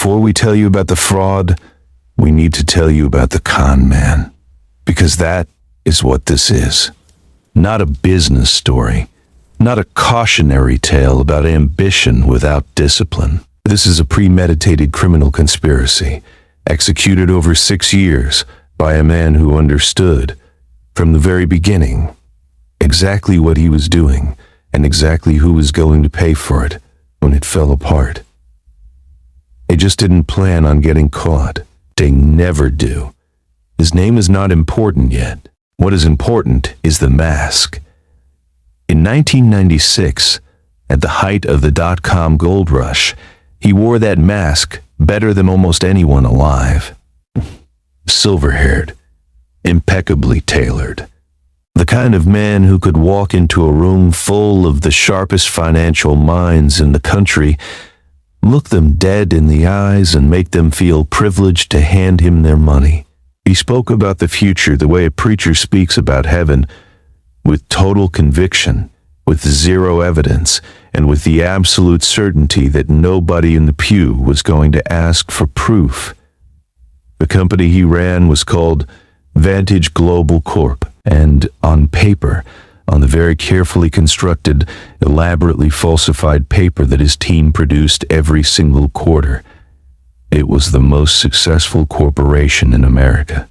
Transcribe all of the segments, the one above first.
before we tell you about the fraud, we need to tell you about the con man. Because that is what this is. Not a business story. Not a cautionary tale about ambition without discipline. This is a premeditated criminal conspiracy, executed over 6 years by a man who understood, from the very beginning, exactly what he was doing and exactly who was going to pay for it when it fell apart. They just didn't plan on getting caught. They never do. His name is not important yet. What is important is the mask. In 1996, at the height of the dot-com gold rush, he wore that mask better than almost anyone alive. Silver-haired, impeccably tailored. The kind of man who could walk into a room full of the sharpest financial minds in the country, look them dead in the eyes and make them feel privileged to hand him their money. He spoke about the future the way a preacher speaks about heaven, with total conviction, with zero evidence, and with the absolute certainty that nobody in the pew was going to ask for proof. The company he ran was called Vantage Global Corp, and on paper, on the very carefully constructed, elaborately falsified paper that his team produced every single quarter, it was the most successful corporation in America.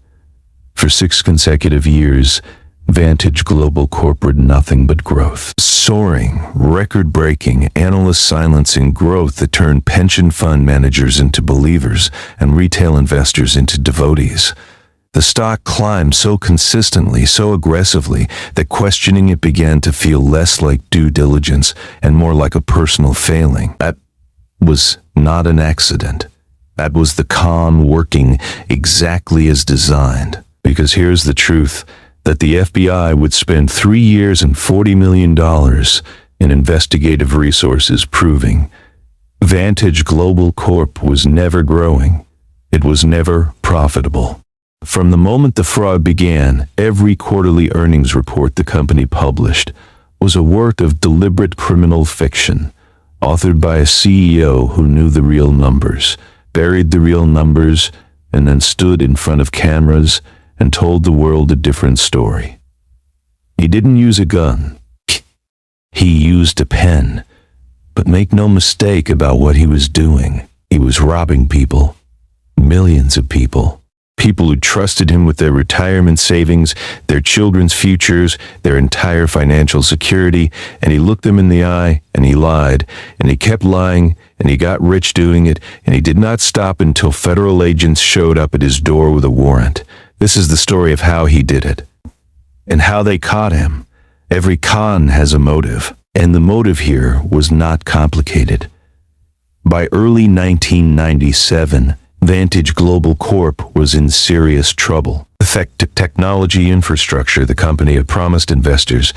For 6 consecutive years, Vantage Global Corp had nothing but growth. Soaring, record-breaking, analyst-silencing growth that turned pension fund managers into believers and retail investors into devotees. The stock climbed so consistently, so aggressively, that questioning it began to feel less like due diligence and more like a personal failing. That was not an accident. That was the con working exactly as designed. Because here's the truth, that the FBI would spend 3 years and $40 million in investigative resources proving Vantage Global Corp was never growing. It was never profitable. From the moment the fraud began, every quarterly earnings report the company published was a work of deliberate criminal fiction, authored by a CEO who knew the real numbers, buried the real numbers, and then stood in front of cameras and told the world a different story. He didn't use a gun. He used a pen. But make no mistake about what he was doing. He was robbing people. Millions of people. People who trusted him with their retirement savings, their children's futures, their entire financial security, and he looked them in the eye, and he lied, and he kept lying, and he got rich doing it, and he did not stop until federal agents showed up at his door with a warrant. This is the story of how he did it, and how they caught him. Every con has a motive, and the motive here was not complicated. By early 1997, Vantage Global Corp was in serious trouble. The technology infrastructure the company had promised investors,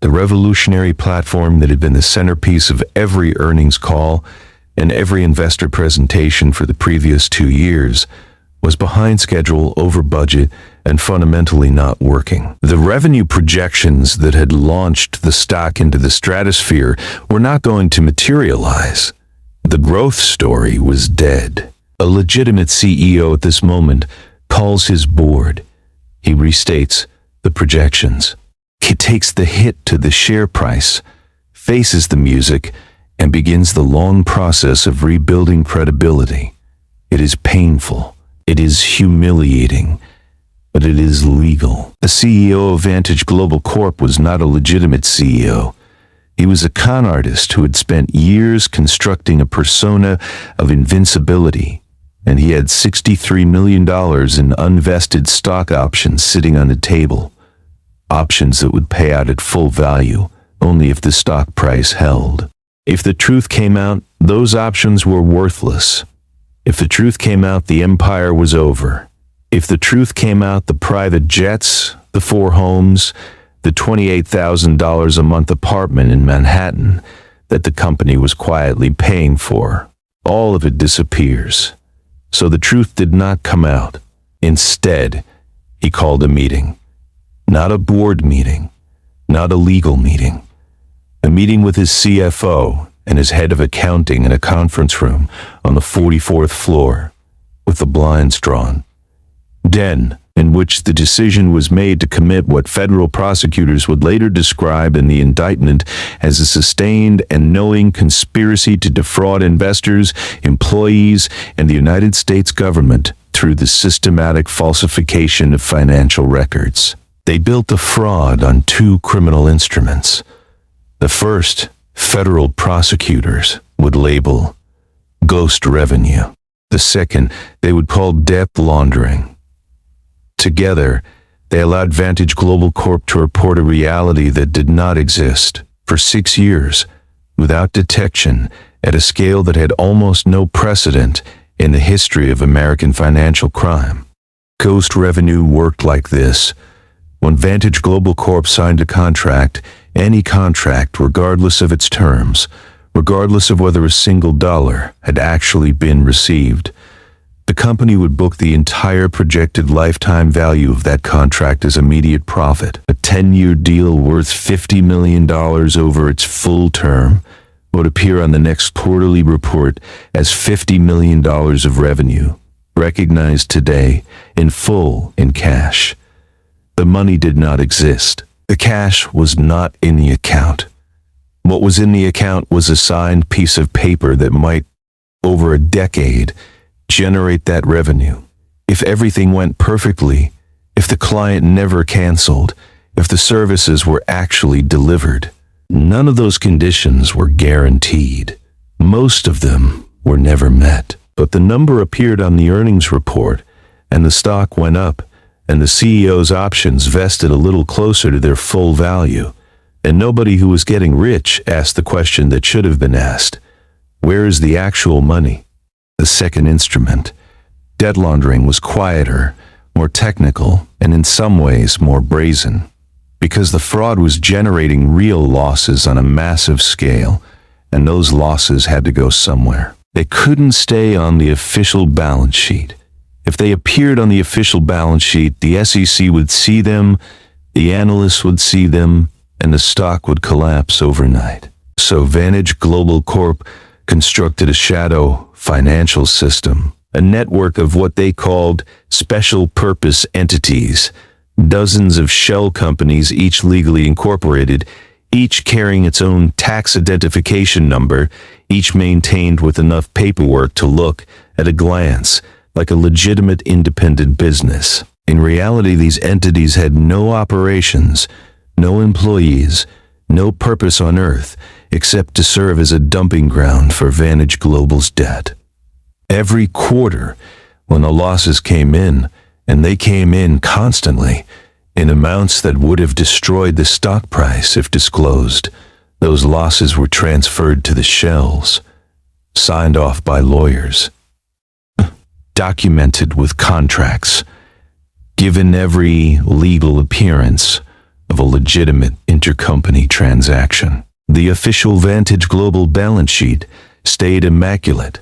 the revolutionary platform that had been the centerpiece of every earnings call and every investor presentation for the previous 2 years, was behind schedule, over budget, and fundamentally not working. The revenue projections that had launched the stock into the stratosphere were not going to materialize. The growth story was dead. A legitimate CEO at this moment calls his board. He restates the projections. He takes the hit to the share price, faces the music, and begins the long process of rebuilding credibility. It is painful. It is humiliating, but it is legal. The CEO of Vantage Global Corp was not a legitimate CEO. He was a con artist who had spent years constructing a persona of invincibility, and he had $63 million in unvested stock options sitting on the table. Options that would pay out at full value, only if the stock price held. If the truth came out, those options were worthless. If the truth came out, the empire was over. If the truth came out, the private jets, the 4 homes, the $28,000 a month apartment in Manhattan that the company was quietly paying for, all of it disappears. So the truth did not come out. Instead, he called a meeting. Not a board meeting, not a legal meeting. A meeting with his CFO and his head of accounting in a conference room on the 44th floor, with the blinds drawn. Den, in which the decision was made to commit what federal prosecutors would later describe in the indictment as a sustained and knowing conspiracy to defraud investors, employees, and the United States government through the systematic falsification of financial records. They built the fraud on two criminal instruments. The first, federal prosecutors would label ghost revenue. The second, they would call debt laundering. Together, they allowed Vantage Global Corp to report a reality that did not exist for 6 years, without detection, at a scale that had almost no precedent in the history of American financial crime. Ghost revenue worked like this. When Vantage Global Corp signed a contract, any contract, regardless of its terms, regardless of whether a single dollar had actually been received, the company would book the entire projected lifetime value of that contract as immediate profit. A 10-year deal worth $50 million over its full term would appear on the next quarterly report as $50 million of revenue, recognized today in full in cash. The money did not exist. The cash was not in the account. What was in the account was a signed piece of paper that might, over a decade, generate that revenue. If everything went perfectly, if the client never canceled, if the services were actually delivered. None of those conditions were guaranteed. Most of them were never met. But the number appeared on the earnings report, and the stock went up, and the CEO's options vested a little closer to their full value. And nobody who was getting rich asked the question that should have been asked: where is the actual money? The second instrument, debt laundering, was quieter, more technical, and in some ways more brazen, because the fraud was generating real losses on a massive scale, and those losses had to go somewhere. They couldn't stay on the official balance sheet. If they appeared on the official balance sheet, the SEC would see them, the analysts would see them, and the stock would collapse overnight. So Vantage Global Corp constructed a shadow financial system, a network of what they called special purpose entities, dozens of shell companies, each legally incorporated, each carrying its own tax identification number, each maintained with enough paperwork to look, at a glance, like a legitimate independent business. In reality, these entities had no operations, no employees, no purpose on earth, except to serve as a dumping ground for Vantage Global's debt. Every quarter, when the losses came in, and they came in constantly, in amounts that would have destroyed the stock price if disclosed, those losses were transferred to the shells, signed off by lawyers, documented with contracts, given every legal appearance of a legitimate intercompany transaction. The official Vantage Global balance sheet stayed immaculate.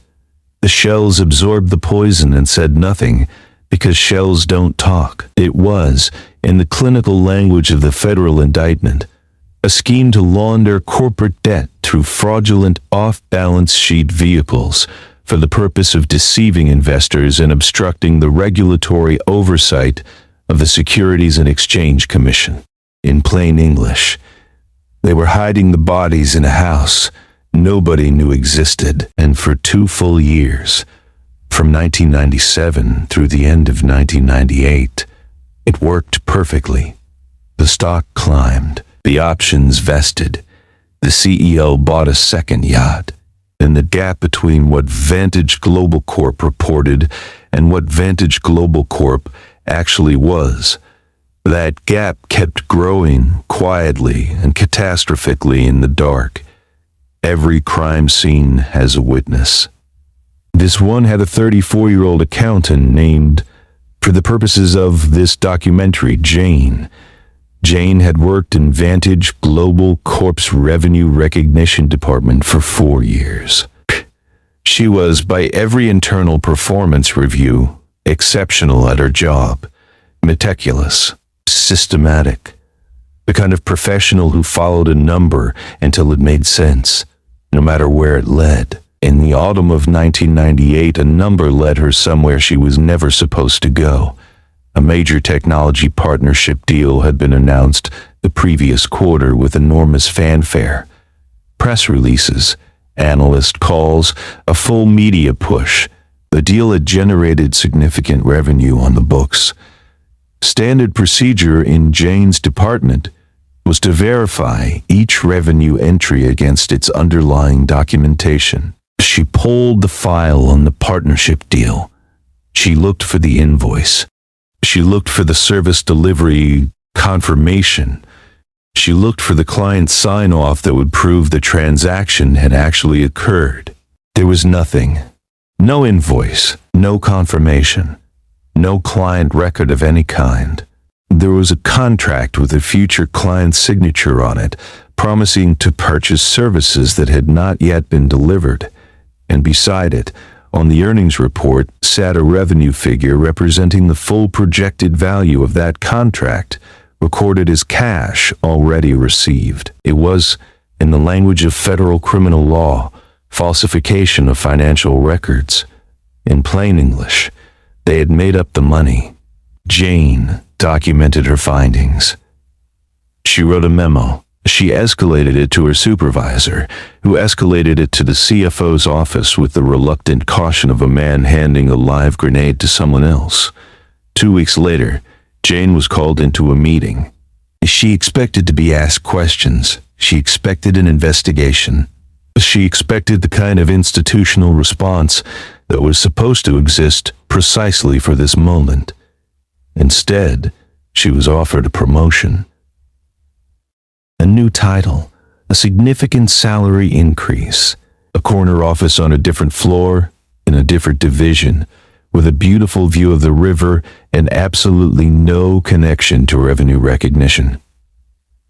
The shells absorbed the poison and said nothing, because shells don't talk. It was, in the clinical language of the federal indictment, a scheme to launder corporate debt through fraudulent off-balance sheet vehicles for the purpose of deceiving investors and obstructing the regulatory oversight of the Securities and Exchange Commission. In plain English, they were hiding the bodies in a house nobody knew existed, and for 2 full years, from 1997 through the end of 1998, it worked perfectly. The stock climbed, the options vested, the CEO bought a second yacht, and the gap between what Vantage Global Corp reported and what Vantage Global Corp actually was, that gap kept growing quietly and catastrophically in the dark. Every crime scene has a witness. This one had a 34-year-old accountant named, for the purposes of this documentary, Jane. Jane had worked in Vantage Global Corp's revenue recognition department for 4 years. She was, by every internal performance review, exceptional at her job, meticulous, systematic, the kind of professional who followed a number until it made sense, no matter where it led. In the autumn of 1998, a number led her somewhere she was never supposed to go. A major technology partnership deal had been announced the previous quarter with enormous fanfare. Press releases, analyst calls, a full media push. The deal had generated significant revenue on the books. Standard procedure in Jane's department was to verify each revenue entry against its underlying documentation. She pulled the file on the partnership deal. She looked for the invoice. She looked for the service delivery confirmation. She looked for the client's sign-off that would prove the transaction had actually occurred. There was nothing. No invoice, no confirmation, no client record of any kind. There was a contract with a future client's signature on it, promising to purchase services that had not yet been delivered. And beside it, on the earnings report, sat a revenue figure representing the full projected value of that contract, recorded as cash already received. It was, in the language of federal criminal law, falsification of financial records. In plain English, they had made up the money. Jane documented her findings. She wrote a memo. She escalated it to her supervisor, who escalated it to the CFO's office with the reluctant caution of a man handing a live grenade to someone else. 2 weeks later, Jane was called into a meeting. She expected to be asked questions. She expected an investigation. She expected the kind of institutional response that was supposed to exist precisely for this moment. Instead, she was offered a promotion. A new title, a significant salary increase, a corner office on a different floor, in a different division, with a beautiful view of the river and absolutely no connection to revenue recognition.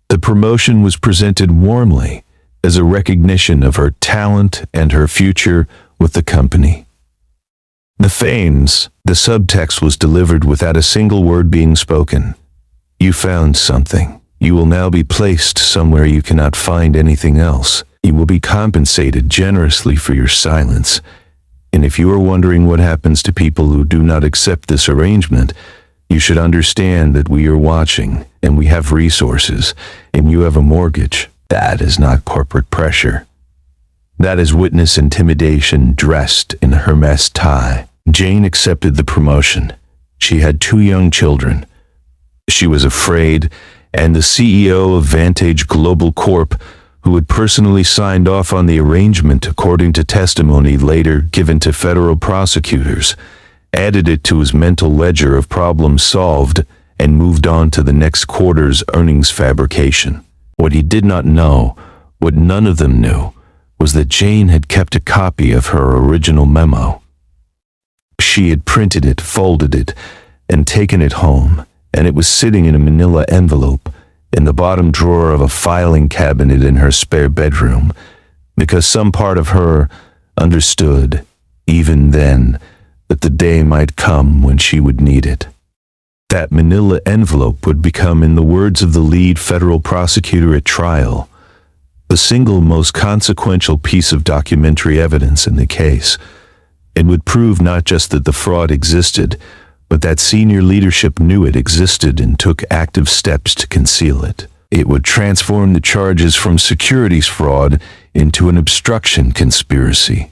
The promotion was presented warmly as a recognition of her talent and her future with the company. The fames, the subtext was delivered without a single word being spoken. You found something. You will now be placed somewhere you cannot find anything else. You will be compensated generously for your silence. And if you are wondering what happens to people who do not accept this arrangement, you should understand that we are watching, and we have resources, and you have a mortgage. That is not corporate pressure. That is witness intimidation dressed in a Hermes tie. Jane accepted the promotion. She had 2 young children. She was afraid, and the CEO of Vantage Global Corp, who had personally signed off on the arrangement according to testimony later given to federal prosecutors, added it to his mental ledger of problems solved and moved on to the next quarter's earnings fabrication. What he did not know, what none of them knew, was that Jane had kept a copy of her original memo. She had printed it, folded it, and taken it home, and it was sitting in a manila envelope in the bottom drawer of a filing cabinet in her spare bedroom, because some part of her understood, even then, that the day might come when she would need it. That manila envelope would become, in the words of the lead federal prosecutor at trial, the single most consequential piece of documentary evidence in the case. It would prove not just that the fraud existed, but that senior leadership knew it existed and took active steps to conceal it. It would transform the charges from securities fraud into an obstruction conspiracy.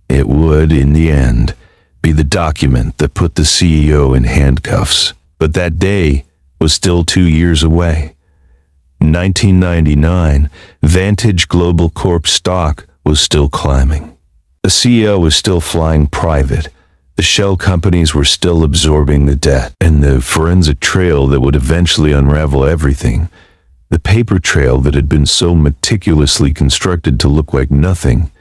It would, in the end, be the document that put the CEO in handcuffs. But that day was still 2 years away. In 1999, Vantage Global Corp stock was still climbing. The CEO was still flying private. The shell companies were still absorbing the debt, and the forensic trail that would eventually unravel everything, the paper trail that had been so meticulously constructed to look like nothing,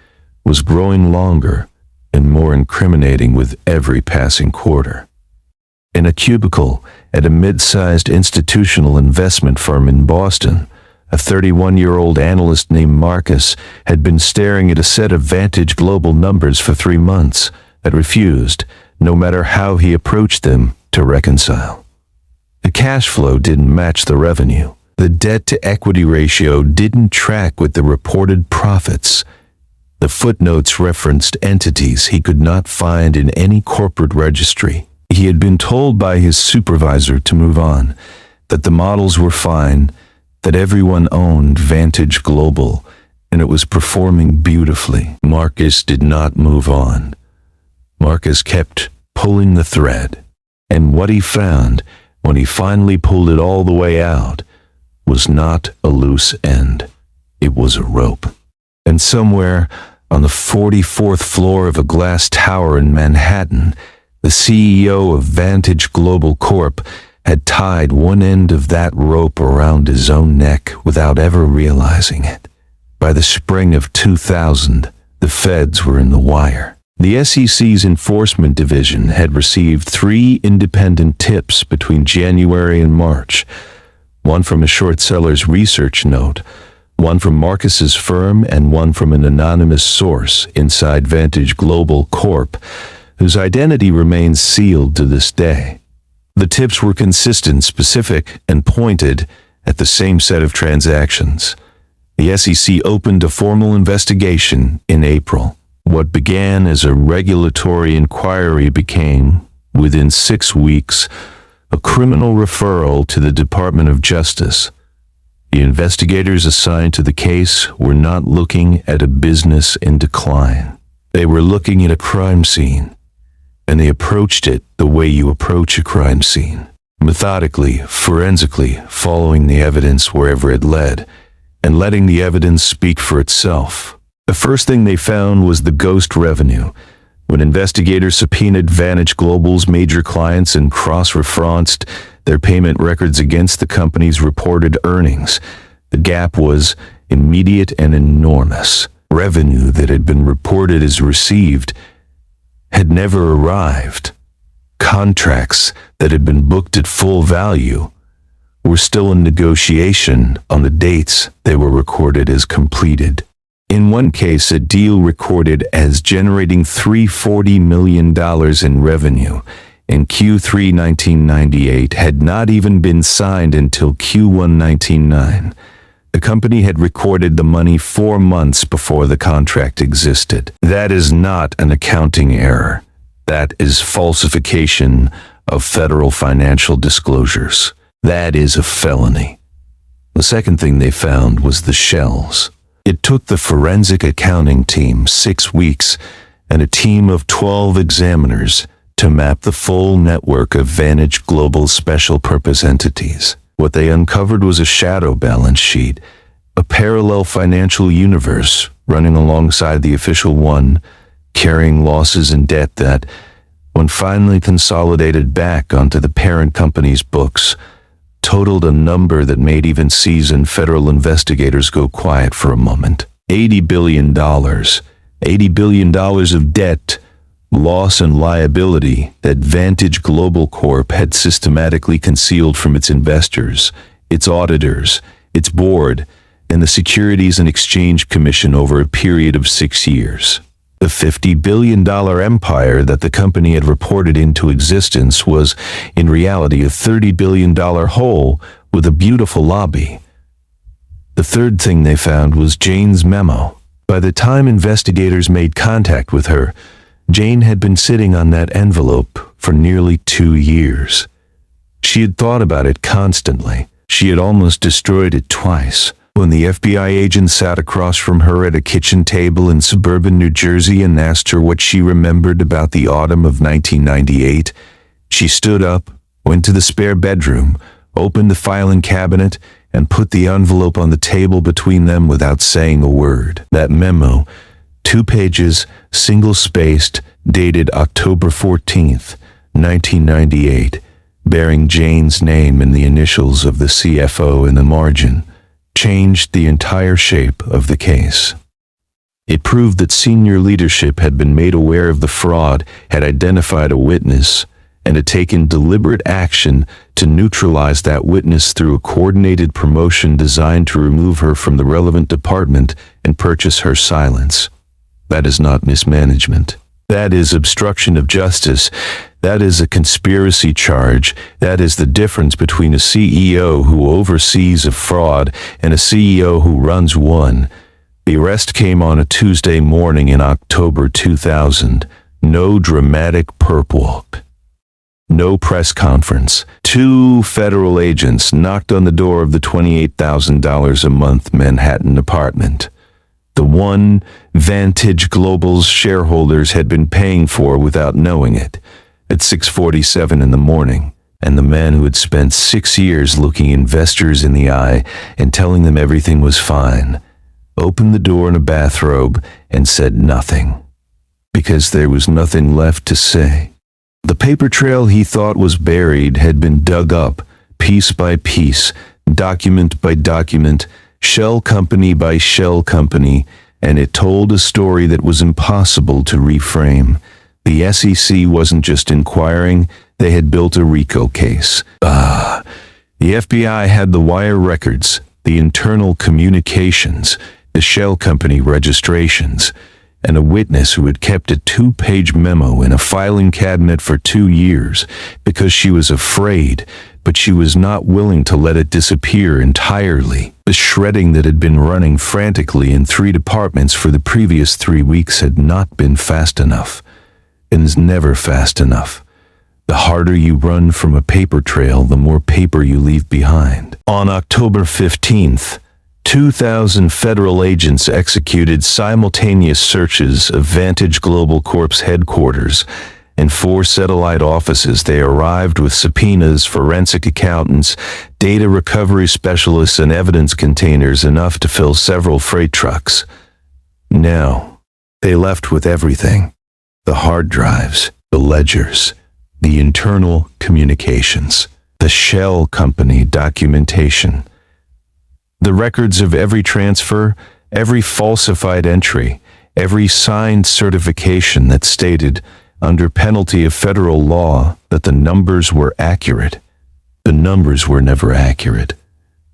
was growing longer and more incriminating with every passing quarter. In a cubicle at a mid-sized institutional investment firm in Boston, a 31-year-old analyst named Marcus had been staring at a set of Vantage Global numbers for 3 months that refused, no matter how he approached them, to reconcile. The cash flow didn't match the revenue. The debt-to-equity ratio didn't track with the reported profits. The footnotes referenced entities he could not find in any corporate registry. He had been told by his supervisor to move on, that the models were fine, that everyone owned Vantage Global, and it was performing beautifully. Marcus did not move on. Marcus kept pulling the thread, and what he found, when he finally pulled it all the way out, was not a loose end. It was a rope. And somewhere on the 44th floor of a glass tower in Manhattan, the CEO of Vantage Global Corp had tied one end of that rope around his own neck without ever realizing it. By the spring of 2000, the feds were in the wire. The SEC's Enforcement Division had received 3 independent tips between January and March, one from a short seller's research note, one from Marcus's firm, and one from an anonymous source inside Vantage Global Corp, whose identity remains sealed to this day. The tips were consistent, specific, and pointed at the same set of transactions. The SEC opened a formal investigation in April. What began as a regulatory inquiry became, within 6 weeks, a criminal referral to the Department of Justice. The investigators assigned to the case were not looking at a business in decline. They were looking at a crime scene, and they approached it the way you approach a crime scene. Methodically, forensically, following the evidence wherever it led, and letting the evidence speak for itself. The first thing they found was the ghost revenue. When investigators subpoenaed Vantage Global's major clients and cross-referenced their payment records against the company's reported earnings, the gap was immediate and enormous. Revenue that had been reported as received had never arrived. Contracts that had been booked at full value were still in negotiation on the dates they were recorded as completed. In one case, a deal recorded as generating $340 million in revenue in Q3 1998 had not even been signed until Q1 1999. The company had recorded the money 4 months before the contract existed. That is not an accounting error. That is falsification of federal financial disclosures. That is a felony. The second thing they found was the shells. It took the forensic accounting team 6 weeks and a team of 12 examiners to map the full network of Vantage Global special purpose entities. What they uncovered was a shadow balance sheet, a parallel financial universe running alongside the official one, carrying losses and debt that, when finally consolidated back onto the parent company's books, totaled a number that made even seasoned federal investigators go quiet for a moment. $80 billion. $80 billion of debt, loss, and liability that Vantage Global Corp had systematically concealed from its investors, its auditors, its board, and the Securities and Exchange Commission over a period of 6 years. The $50 billion empire that the company had reported into existence was, in reality, a $30 billion hole with a beautiful lobby. The third thing they found was Jane's memo. By the time investigators made contact with her, Jane had been sitting on that envelope for nearly 2 years. She had thought about it constantly. She had almost destroyed it twice. When the FBI agent sat across from her at a kitchen table in suburban New Jersey and asked her what she remembered about the autumn of 1998, she stood up, went to the spare bedroom, opened the filing cabinet, and put the envelope on the table between them without saying a word. That memo, 2 pages, single-spaced, dated October 14th, 1998, bearing Jane's name and the initials of the CFO in the margin, changed the entire shape of the case. It proved that senior leadership had been made aware of the fraud, had identified a witness, and had taken deliberate action to neutralize that witness through a coordinated promotion designed to remove her from the relevant department and purchase her silence. That is not mismanagement. That is obstruction of justice. That is a conspiracy charge. That is the difference between a CEO who oversees a fraud and a CEO who runs one. The arrest came on a Tuesday morning in October 2000. No dramatic perp walk. No press conference. 2 federal agents knocked on the door of the $28,000 a month Manhattan apartment. The one Vantage Global's shareholders had been paying for without knowing it, at 6:47 in the morning, and the man who had spent 6 years looking investors in the eye and telling them everything was fine, opened the door in a bathrobe and said nothing, because there was nothing left to say. The paper trail he thought was buried had been dug up, piece by piece, document by document, shell company by shell company, and it told a story that was impossible to reframe. The SEC wasn't just inquiring, they had built a RICO case. The FBI had the wire records, the internal communications, the shell company registrations, and a witness who had kept a 2-page memo in a filing cabinet for 2 years because she was afraid, but she was not willing to let it disappear entirely. The shredding that had been running frantically in 3 departments for the previous 3 weeks had not been fast enough, and is never fast enough. The harder you run from a paper trail, the more paper you leave behind. On October 15th, 2,000 federal agents executed simultaneous searches of Vantage Global Corp's headquarters and 4 satellite offices. They arrived with subpoenas, forensic accountants, data recovery specialists, and evidence containers enough to fill several freight trucks. Now, they left with everything: the hard drives, the ledgers, the internal communications, the shell company documentation, the records of every transfer, every falsified entry, every signed certification that stated, under penalty of federal law, that the numbers were accurate. The numbers were never accurate.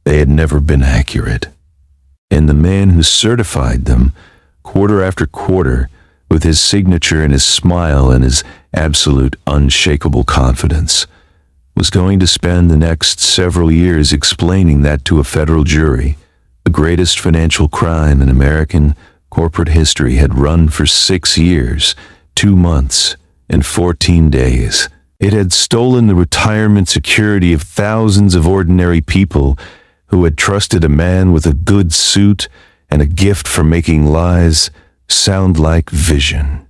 They had never been accurate. And the man who certified them, quarter after quarter, with his signature and his smile and his absolute unshakable confidence, was going to spend the next several years explaining that to a federal jury. The greatest financial crime in American corporate history had run for 6 years, 2 months, and 14 days. It had stolen the retirement security of thousands of ordinary people who had trusted a man with a good suit and a gift for making lies sound like vision.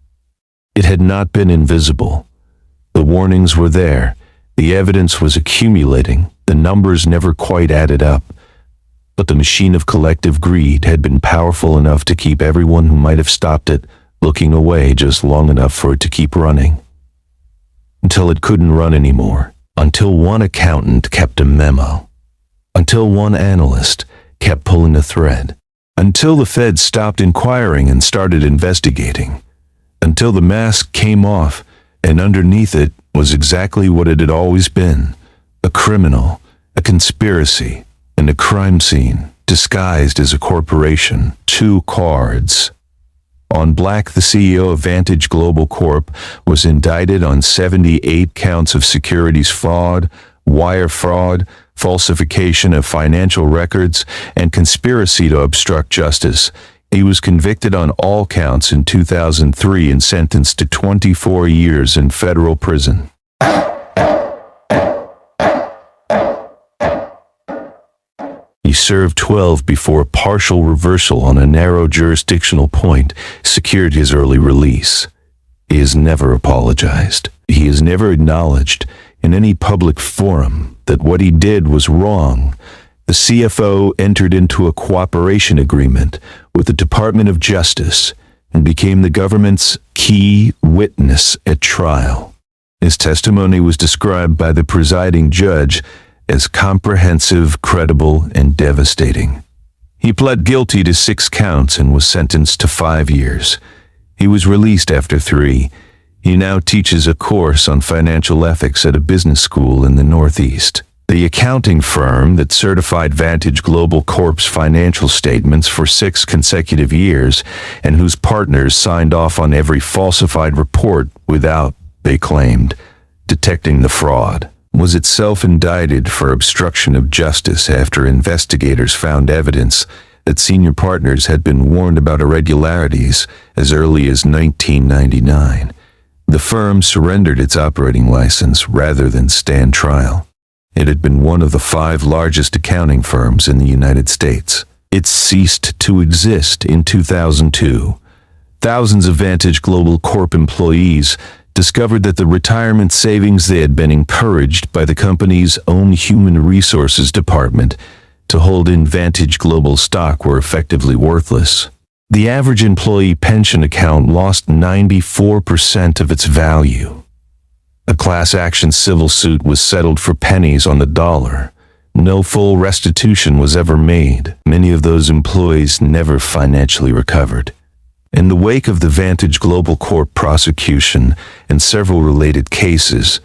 It had not been invisible. The warnings were there. The evidence was accumulating. The numbers never quite added up. But the machine of collective greed had been powerful enough to keep everyone who might have stopped it looking away just long enough for it to keep running. Until it couldn't run anymore. Until one accountant kept a memo. Until one analyst kept pulling a thread. Until the feds stopped inquiring and started investigating. Until the mask came off, and underneath it was exactly what it had always been: a criminal, a conspiracy, and a crime scene, disguised as a corporation. 2 cards. On Black, the CEO of Vantage Global Corp was indicted on 78 counts of securities fraud, wire fraud, falsification of financial records, and conspiracy to obstruct justice. He was convicted on all counts in 2003 and sentenced to 24 years in federal prison. He served 12 before a partial reversal on a narrow jurisdictional point secured his early release. He has never apologized. He has never acknowledged in any public forum that what he did was wrong. The CFO entered into a cooperation agreement with the Department of Justice and became the government's key witness at trial. His testimony was described by the presiding judge as comprehensive, credible, and devastating. He pled guilty to 6 counts and was sentenced to 5 years. He was released after 3. He now teaches a course on financial ethics at a business school in the Northeast. The accounting firm that certified Vantage Global Corp's financial statements for 6 consecutive years and whose partners signed off on every falsified report without, they claimed, detecting the fraud, was itself indicted for obstruction of justice after investigators found evidence that senior partners had been warned about irregularities as early as 1999. The firm surrendered its operating license rather than stand trial. It had been one of the 5 largest accounting firms in the United States. It ceased to exist in 2002. Thousands of Vantage Global Corp employees discovered that the retirement savings they had been encouraged by the company's own human resources department to hold in Vantage Global stock were effectively worthless. The average employee pension account lost 94% of its value. A class action civil suit was settled for pennies on the dollar. No full restitution was ever made. Many of those employees never financially recovered. In the wake of the Vantage Global Corp prosecution and several related cases,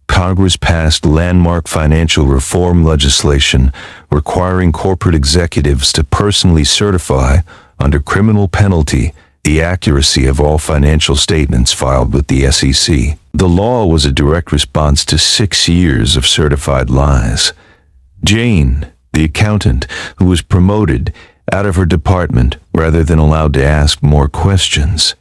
Congress passed landmark financial reform legislation requiring corporate executives to personally certify, under criminal penalty, the accuracy of all financial statements filed with the SEC. The law was a direct response to 6 years of certified lies. Jane, the accountant, who was promoted out of her department rather than allowed to ask more questions,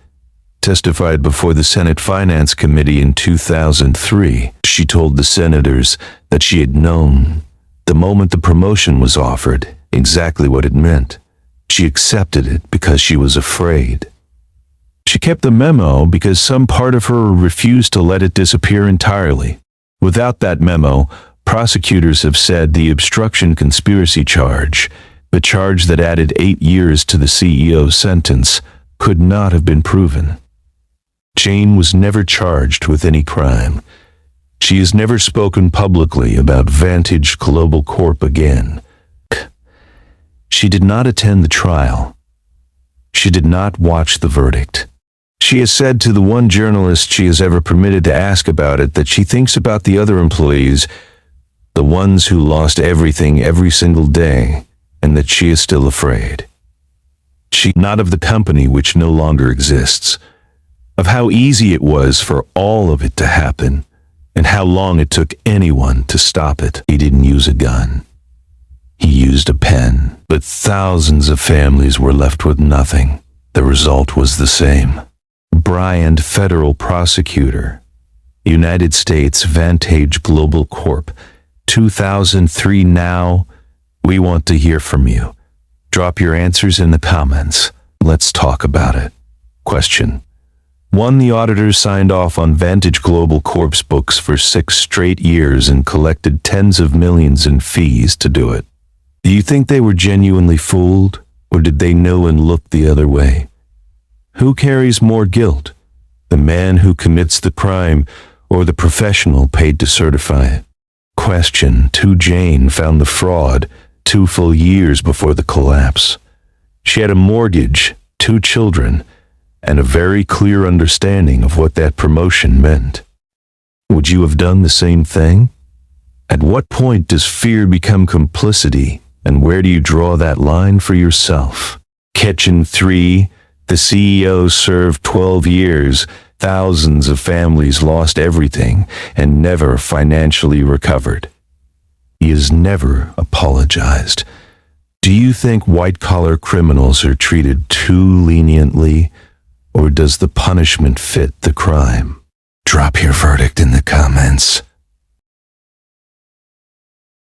testified before the Senate Finance Committee in 2003. She told the senators that she had known, the moment the promotion was offered, exactly what it meant. She accepted it because she was afraid. She kept the memo because some part of her refused to let it disappear entirely. Without that memo, prosecutors have said the obstruction conspiracy charge, the charge that added 8 years to the CEO's sentence, could not have been proven. Jane was never charged with any crime. She has never spoken publicly about Vantage Global Corp again. She did not attend the trial. She did not watch the verdict. She has said to the one journalist she has ever permitted to ask about it that she thinks about the other employees, the ones who lost everything every single day, and that she is still afraid. She not of the company which no longer exists, of how easy it was for all of it to happen, and how long it took anyone to stop it. He didn't use a gun. He used a pen, but thousands of families were left with nothing. The result was the same. Bryant, federal prosecutor, United States Vantage Global Corp, 2003. Now, we want to hear from you. Drop your answers in the comments. Let's talk about it. Question. 1. The auditors signed off on Vantage Global Corp's books for 6 straight years and collected tens of millions in fees to do it. Do you think they were genuinely fooled, or did they know and look the other way? Who carries more guilt, the man who commits the crime or the professional paid to certify it? Question. 2. Jane found the fraud 2 full years before the collapse. She had a mortgage, 2 children, and a very clear understanding of what that promotion meant. Would you have done the same thing? At what point does fear become complicity, and where do you draw that line for yourself? Kitchen 3. The CEO served 12 years. Thousands of families lost everything and never financially recovered. He has never apologized. Do you think white-collar criminals are treated too leniently, or does the punishment fit the crime? Drop your verdict in the comments.